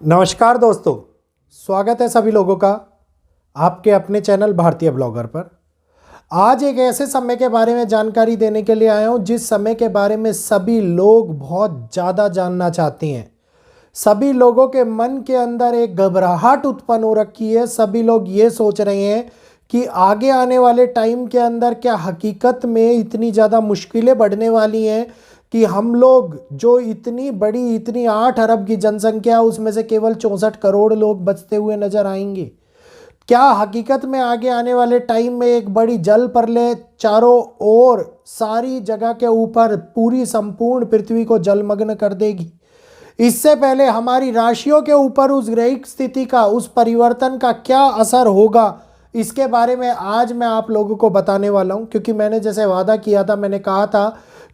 नमस्कार दोस्तों, स्वागत है सभी लोगों का आपके अपने चैनल भारतीय ब्लॉगर पर। आज एक ऐसे समय के बारे में जानकारी देने के लिए आया हूं जिस समय के बारे में सभी लोग बहुत ज़्यादा जानना चाहते हैं। सभी लोगों के मन के अंदर एक घबराहट उत्पन्न हो रखी है। सभी लोग ये सोच रहे हैं कि आगे आने वाले टाइम के अंदर क्या हकीकत में इतनी ज़्यादा मुश्किलें बढ़ने वाली हैं कि हम लोग जो इतनी बड़ी इतनी 8 अरब की जनसंख्या उसमें से केवल 64 करोड़ लोग बचते हुए नजर आएंगे। क्या हकीकत में आगे आने वाले टाइम में एक बड़ी जल प्रलय चारों ओर सारी जगह के ऊपर पूरी संपूर्ण पृथ्वी को जलमग्न कर देगी? इससे पहले हमारी राशियों के ऊपर उस ग्रहिक स्थिति का, उस परिवर्तन का क्या असर होगा, इसके बारे में आज मैं आप लोगों को बताने वाला हूं। क्योंकि मैंने जैसे वादा किया था, मैंने कहा था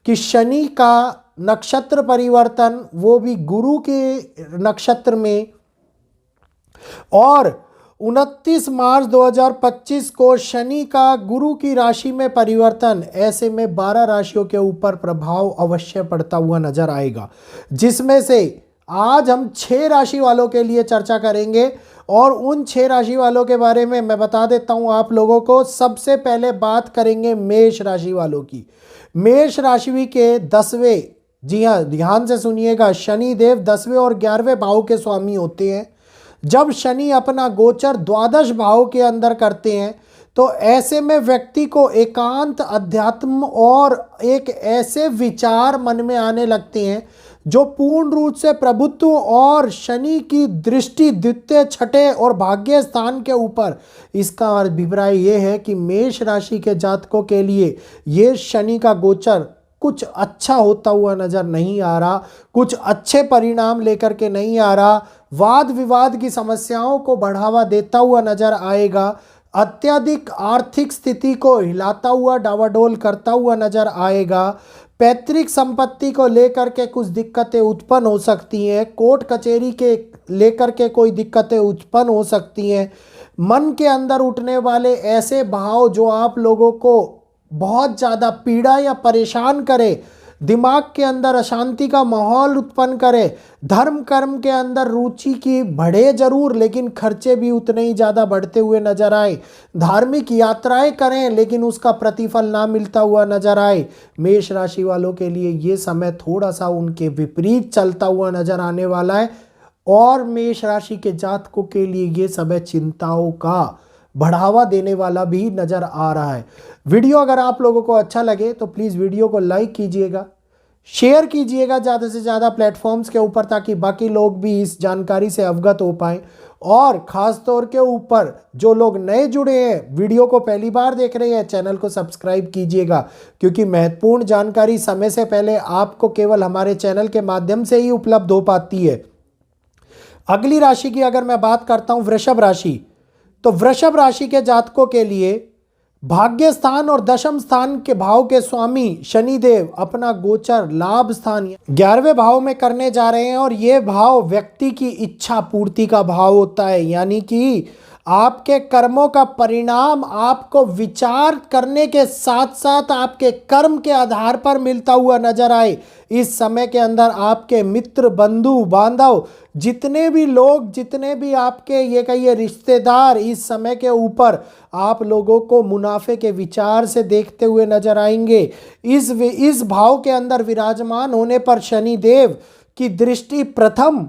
कि शनि का नक्षत्र परिवर्तन, वो भी गुरु के नक्षत्र में, और 29 मार्च 2025 को शनि का गुरु की राशि में परिवर्तन, ऐसे में 12 राशियों के ऊपर प्रभाव अवश्य पड़ता हुआ नजर आएगा, जिसमें से आज हम 6 राशि वालों के लिए चर्चा करेंगे। और उन 6 राशि वालों के बारे में मैं बता देता हूं आप लोगों को। सबसे पहले बात करेंगे मेष राशि वालों की। मेष राशि के 10वें, जी हाँ ध्यान से सुनिएगा, शनि देव 10वें और 11वें भाव के स्वामी होते हैं। जब शनि अपना गोचर द्वादश भाव के अंदर करते हैं तो ऐसे में व्यक्ति को एकांत, अध्यात्म और एक ऐसे विचार मन में आने लगते हैं जो पूर्ण रूप से प्रभुत्व और शनि की दृष्टि द्वितीय, छठे और भाग्य स्थान के ऊपर। इसका अभिप्राय ये है कि मेष राशि के जातकों के लिए ये शनि का गोचर कुछ अच्छा होता हुआ नजर नहीं आ रहा, कुछ अच्छे परिणाम लेकर के नहीं आ रहा। वाद विवाद की समस्याओं को बढ़ावा देता हुआ नजर आएगा। अत्यधिक आर्थिक स्थिति को हिलाता हुआ, डावाडोल करता हुआ नजर आएगा। पैतृक संपत्ति को लेकर के कुछ दिक्कतें उत्पन्न हो सकती हैं। कोर्ट कचहरी के लेकर के कोई दिक्कतें उत्पन्न हो सकती हैं। मन के अंदर उठने वाले ऐसे भाव जो आप लोगों को बहुत ज़्यादा पीड़ा या परेशान करे, दिमाग के अंदर अशांति का माहौल उत्पन्न करे, धर्म कर्म के अंदर रुचि की बढ़े जरूर लेकिन खर्चे भी उतने ही ज़्यादा बढ़ते हुए नजर आए, धार्मिक यात्राएं करें लेकिन उसका प्रतिफल ना मिलता हुआ नजर आए। मेष राशि वालों के लिए ये समय थोड़ा सा उनके विपरीत चलता हुआ नजर आने वाला है। और मेष राशि के जातकों के लिए ये समय चिंताओं का बढ़ावा देने वाला भी नजर आ रहा है। वीडियो अगर आप लोगों को अच्छा लगे तो प्लीज़ वीडियो को लाइक कीजिएगा, शेयर कीजिएगा ज़्यादा से ज़्यादा प्लेटफॉर्म्स के ऊपर, ताकि बाकी लोग भी इस जानकारी से अवगत हो पाएँ। और ख़ास तौर के ऊपर जो लोग नए जुड़े हैं, वीडियो को पहली बार देख रहे हैं, चैनल को सब्सक्राइब कीजिएगा, क्योंकि महत्वपूर्ण जानकारी समय से पहले आपको केवल हमारे चैनल के माध्यम से ही उपलब्ध हो पाती है। अगली राशि की अगर मैं बात करता हूँ, वृषभ राशि, तो वृषभ राशि के जातकों के लिए भाग्य स्थान और दशम स्थान के भाव के स्वामी शनिदेव अपना गोचर लाभ स्थान 11वें भाव में करने जा रहे हैं। और ये भाव व्यक्ति की इच्छा पूर्ति का भाव होता है, यानी कि आपके कर्मों का परिणाम आपको विचार करने के साथ साथ आपके कर्म के आधार पर मिलता हुआ नजर आए। इस समय के अंदर आपके मित्र, बंधु बांधव, जितने भी लोग, जितने भी आपके ये कहिए रिश्तेदार, इस समय के ऊपर आप लोगों को मुनाफे के विचार से देखते हुए नजर आएंगे। इस भाव के अंदर विराजमान होने पर शनिदेव की दृष्टि प्रथम,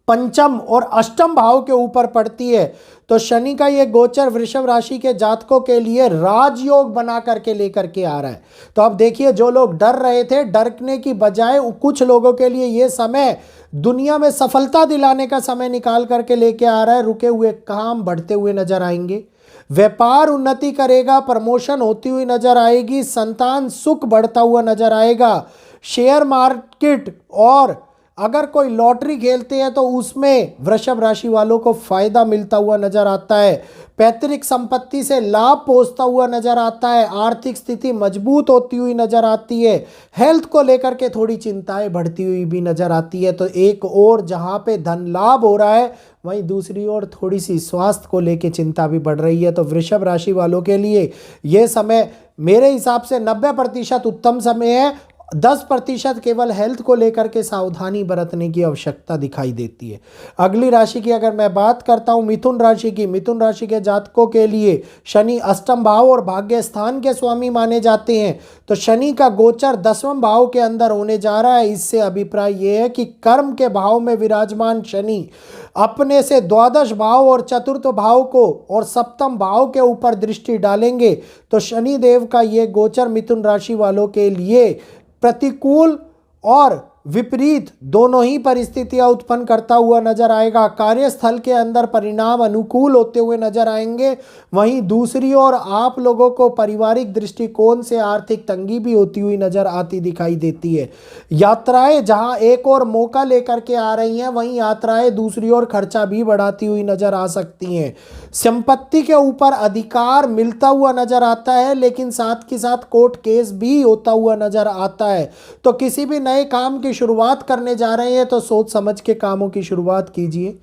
पंचम और अष्टम भाव के ऊपर पड़ती है। तो शनि का ये गोचर वृषभ राशि के जातकों के लिए राजयोग बना करके लेकर के आ रहा है। तो अब देखिए, जो लोग डर रहे थे, डरने की बजाय कुछ लोगों के लिए ये समय दुनिया में सफलता दिलाने का समय निकाल करके लेके आ रहा है। रुके हुए काम बढ़ते हुए नजर आएंगे, व्यापार उन्नति करेगा, प्रमोशन होती हुई नजर आएगी, संतान सुख बढ़ता हुआ नजर आएगा। शेयर मार्केट और अगर कोई लॉटरी खेलते हैं तो उसमें वृषभ राशि वालों को फायदा मिलता हुआ नजर आता है। पैतृक संपत्ति से लाभ पहुंचता हुआ नजर आता है। आर्थिक स्थिति मजबूत होती हुई नजर आती है। हेल्थ को लेकर के थोड़ी चिंताएं बढ़ती हुई भी नजर आती है। तो एक और जहां पे धन लाभ हो रहा है, वहीं दूसरी ओर थोड़ी सी स्वास्थ्य को लेकर चिंता भी बढ़ रही है। तो वृषभ राशि वालों के लिए यह समय मेरे हिसाब से 90% उत्तम समय है। 10% केवल हेल्थ को लेकर के सावधानी बरतने की आवश्यकता दिखाई देती है। अगली राशि की अगर मैं बात करता हूं मिथुन राशि की, मिथुन राशि के जातकों के लिए शनि अष्टम भाव और भाग्य स्थान के स्वामी माने जाते हैं। तो शनि का गोचर 10वें भाव के अंदर होने जा रहा है। इससे अभिप्राय यह है कि कर्म के भाव में विराजमान शनि अपने से द्वादश भाव और चतुर्थ भाव को और सप्तम भाव के ऊपर दृष्टि डालेंगे। तो शनि देव का ये गोचर मिथुन राशि वालों के लिए प्रतिकूल और विपरीत दोनों ही परिस्थितियां उत्पन्न करता हुआ नजर आएगा। कार्यस्थल के अंदर परिणाम अनुकूल होते हुए नजर आएंगे। वहीं दूसरी ओर आप लोगों को पारिवारिक दृष्टिकोण से आर्थिक तंगी भी होती हुई नजर आती दिखाई देती है। यात्राएं जहां एक और मौका लेकर के आ रही हैं, वहीं यात्राएं दूसरी ओर खर्चा भी बढ़ाती हुई नजर आ सकती हैं। संपत्ति के ऊपर अधिकार मिलता हुआ नजर आता है, लेकिन साथ के साथ कोर्ट केस भी होता हुआ नजर आता है। तो किसी भी नए काम की शुरुआत करने जा रहे हैं तो सोच समझ के कामों की शुरुआत कीजिए।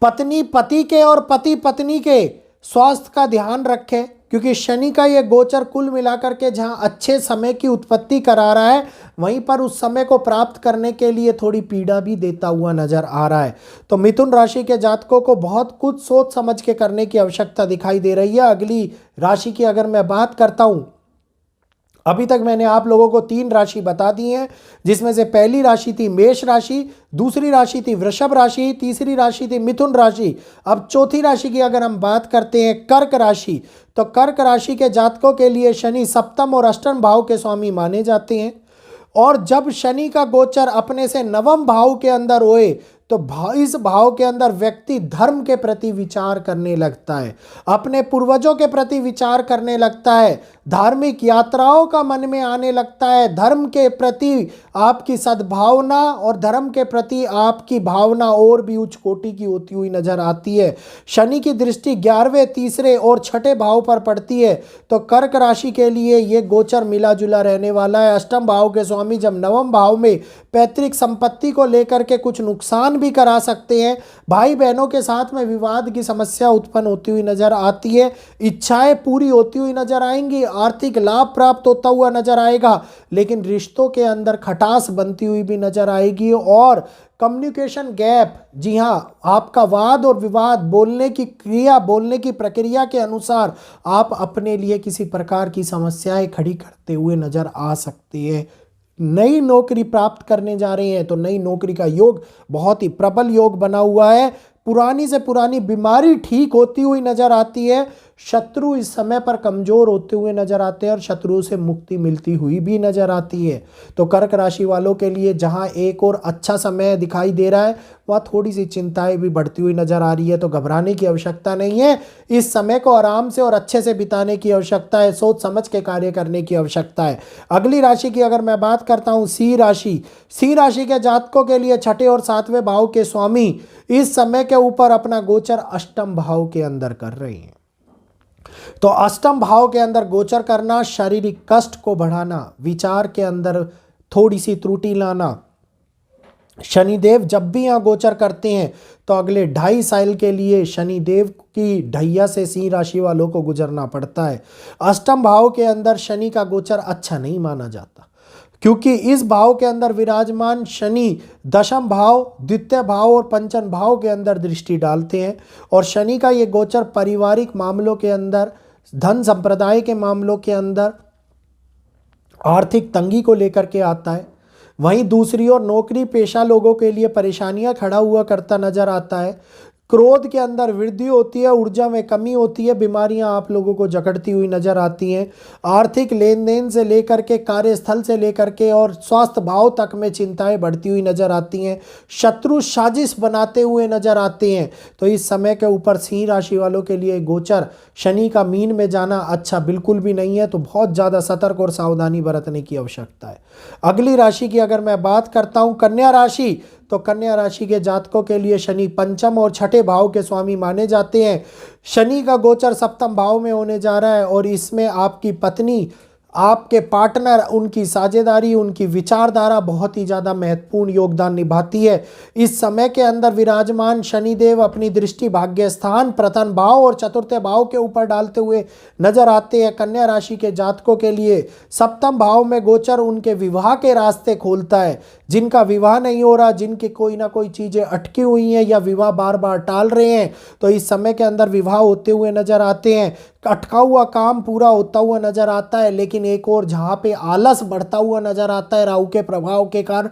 पत्नी पति के और पति पत्नी के स्वास्थ्य का ध्यान रखें, क्योंकि शनि का यह गोचर कुल मिलाकर के जहां अच्छे समय की उत्पत्ति करा रहा है, वहीं पर उस समय को प्राप्त करने के लिए थोड़ी पीड़ा भी देता हुआ नजर आ रहा है। तो मिथुन राशि के जातकों को बहुत कुछ सोच समझ के करने की आवश्यकता दिखाई दे रही है। अगली राशि की अगर मैं बात करता हूं, अभी तक मैंने आप लोगों को 3 राशि बता दी हैं, जिसमें से पहली राशि थी मेष राशि, दूसरी राशि थी वृषभ राशि, तीसरी राशि थी मिथुन राशि। अब चौथी राशि की अगर हम बात करते हैं कर्क राशि, तो कर्क राशि के जातकों के लिए शनि सप्तम और अष्टम भाव के स्वामी माने जाते हैं। और जब शनि का गोचर अपने से नवम भाव के अंदर होए तो इस भाव के अंदर व्यक्ति धर्म के प्रति विचार करने लगता है, अपने पूर्वजों के प्रति विचार करने लगता है, धार्मिक यात्राओं का मन में आने लगता है, धर्म के प्रति आपकी सद्भावना और धर्म के प्रति आपकी भावना और भी उच्च कोटि की होती हुई नजर आती है। शनि की दृष्टि 11वें, तीसरे और छठे भाव पर पड़ती है। तो कर्क राशि के लिए ये गोचर मिला जुला रहने वाला है। अष्टम भाव के स्वामी जब नवम भाव में पैतृक संपत्ति को लेकर के कुछ नुकसान भी करा सकते हैं। भाई बहनों के साथ में विवाद की समस्या उत्पन्न होती हुई नजर आती है। इच्छाएं पूरी होती हुई नजर आएंगी, आर्थिक लाभ प्राप्त होता हुआ नजर आएगा, लेकिन रिश्तों के अंदर खटास बनती हुई भी नजर आएगी। और कम्युनिकेशन गैप, जी हाँ, आपका वाद और विवाद बोलने की क्रिया, बोलने की प्रक्रिया के अनुसार आप अपने लिए किसी प्रकार की समस्याएं खड़ी करते हुए नजर आ सकती है। नई नौकरी प्राप्त करने जा रहे हैं तो नई नौकरी का योग बहुत ही प्रबल योग बना हुआ है। पुरानी से पुरानी बीमारी ठीक होती हुई नजर आती है। शत्रु इस समय पर कमजोर होते हुए नजर आते हैं और शत्रुओं से मुक्ति मिलती हुई भी नजर आती है। तो कर्क राशि वालों के लिए जहां एक और अच्छा समय दिखाई दे रहा है, वह थोड़ी सी चिंताएं भी बढ़ती हुई नजर आ रही है। तो घबराने की आवश्यकता नहीं है, इस समय को आराम से और अच्छे से बिताने की आवश्यकता है, सोच समझ के कार्य करने की आवश्यकता है। अगली राशि की अगर मैं बात करता हूं सिंह राशि, सिंह राशि के जातकों के लिए छठे और सातवें भाव के स्वामी इस समय के ऊपर अपना गोचर अष्टम भाव के अंदर कर रहे हैं। तो अष्टम भाव के अंदर गोचर करना शारीरिक कष्ट को बढ़ाना, विचार के अंदर थोड़ी सी त्रुटि लाना। शनिदेव जब भी यहाँ गोचर करते हैं तो अगले 2.5 साल के लिए शनिदेव की ढैया से सिंह राशि वालों को गुजरना पड़ता है। अष्टम भाव के अंदर शनि का गोचर अच्छा नहीं माना जाता, क्योंकि इस भाव के अंदर विराजमान शनि दशम भाव, द्वितीय भाव और पंचम भाव के अंदर दृष्टि डालते हैं। और शनि का ये गोचर पारिवारिक मामलों के अंदर, धन संप्रदाय के मामलों के अंदर आर्थिक तंगी को लेकर के आता है। वहीं दूसरी ओर नौकरी पेशा लोगों के लिए परेशानियां खड़ा हुआ करता नजर आता है। क्रोध के अंदर वृद्धि होती है, ऊर्जा में कमी होती है, बीमारियां आप लोगों को जकड़ती हुई नजर आती हैं। आर्थिक लेन देन से लेकर के, कार्यस्थल से लेकर के और स्वास्थ्य भाव तक में चिंताएं बढ़ती हुई नजर आती हैं। शत्रु साजिश बनाते हुए नजर आते हैं। तो इस समय के ऊपर सिंह राशि वालों के लिए गोचर शनि का मीन में जाना अच्छा बिल्कुल भी नहीं है। तो बहुत ज़्यादा सतर्क और सावधानी बरतने की आवश्यकता है। अगली राशि की अगर मैं बात करता हूँ कन्या राशि, तो कन्या राशि के जातकों के लिए शनि पंचम और छठे भाव के स्वामी माने जाते हैं। शनि का गोचर सप्तम भाव में होने जा रहा है और इसमें आपकी पत्नी आपके पार्टनर, उनकी साझेदारी, उनकी विचारधारा बहुत ही ज़्यादा महत्वपूर्ण योगदान निभाती है। इस समय के अंदर विराजमान शनिदेव अपनी दृष्टि भाग्य स्थान, प्रथम भाव और चतुर्थ भाव के ऊपर डालते हुए नजर आते हैं। कन्या राशि के जातकों के लिए सप्तम भाव में गोचर उनके विवाह के रास्ते खोलता है। जिनका विवाह नहीं हो रहा, जिनकी कोई ना कोई चीज़ें अटकी हुई हैं या विवाह बार बार टाल रहे हैं, तो इस समय के अंदर विवाह होते हुए नजर आते हैं। अटका हुआ काम पूरा होता हुआ नजर आता है। लेकिन एक और जहां पे आलस बढ़ता हुआ नजर आता है राहु के प्रभाव के कारण,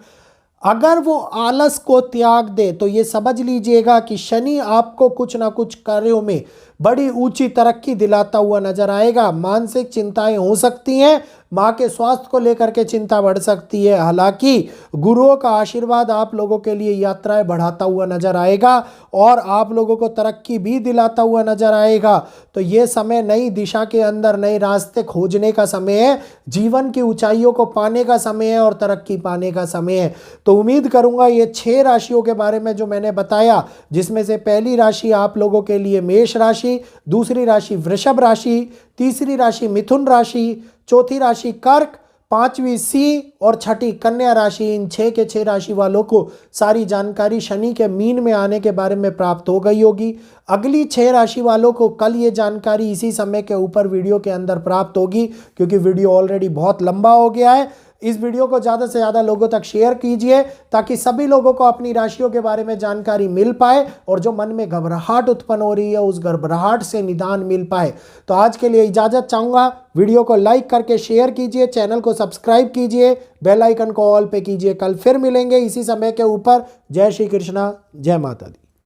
अगर वो आलस को त्याग दे तो ये समझ लीजिएगा कि शनि आपको कुछ ना कुछ कार्यों में बड़ी ऊंची तरक्की दिलाता हुआ नजर आएगा। मानसिक चिंताएं हो सकती हैं, माँ के स्वास्थ्य को लेकर के चिंता बढ़ सकती है। हालांकि गुरुओं का आशीर्वाद आप लोगों के लिए यात्राएं बढ़ाता हुआ नजर आएगा और आप लोगों को तरक्की भी दिलाता हुआ नजर आएगा। तो ये समय नई दिशा के अंदर नए रास्ते खोजने का समय है, जीवन की ऊंचाइयों को पाने का समय है और तरक्की पाने का समय है। तो उम्मीद करूंगा ये 6 राशियों के बारे में जो मैंने बताया, जिसमें से पहली राशि आप लोगों के लिए मेष राशि, दूसरी राशि वृषभ राशि, तीसरी राशि मिथुन राशि, चौथी राशि कर्क, पांचवी सिंह और छठी कन्या राशि, इन 6 के 6 राशि वालों को सारी जानकारी शनि के मीन में आने के बारे में प्राप्त हो गई होगी। अगली 6 राशि वालों को कल ये जानकारी इसी समय के ऊपर वीडियो के अंदर प्राप्त होगी, क्योंकि वीडियो ऑलरेडी बहुत लंबा हो गया है। इस वीडियो को ज़्यादा से ज़्यादा लोगों तक शेयर कीजिए ताकि सभी लोगों को अपनी राशियों के बारे में जानकारी मिल पाए और जो मन में घबराहट उत्पन्न हो रही है उस घबराहट से निदान मिल पाए। तो आज के लिए इजाज़त चाहूँगा। वीडियो को लाइक करके शेयर कीजिए, चैनल को सब्सक्राइब कीजिए, बेल आइकन को ऑल पे कीजिए। कल फिर मिलेंगे इसी समय के ऊपर। जय श्री कृष्णा, जय माता दी।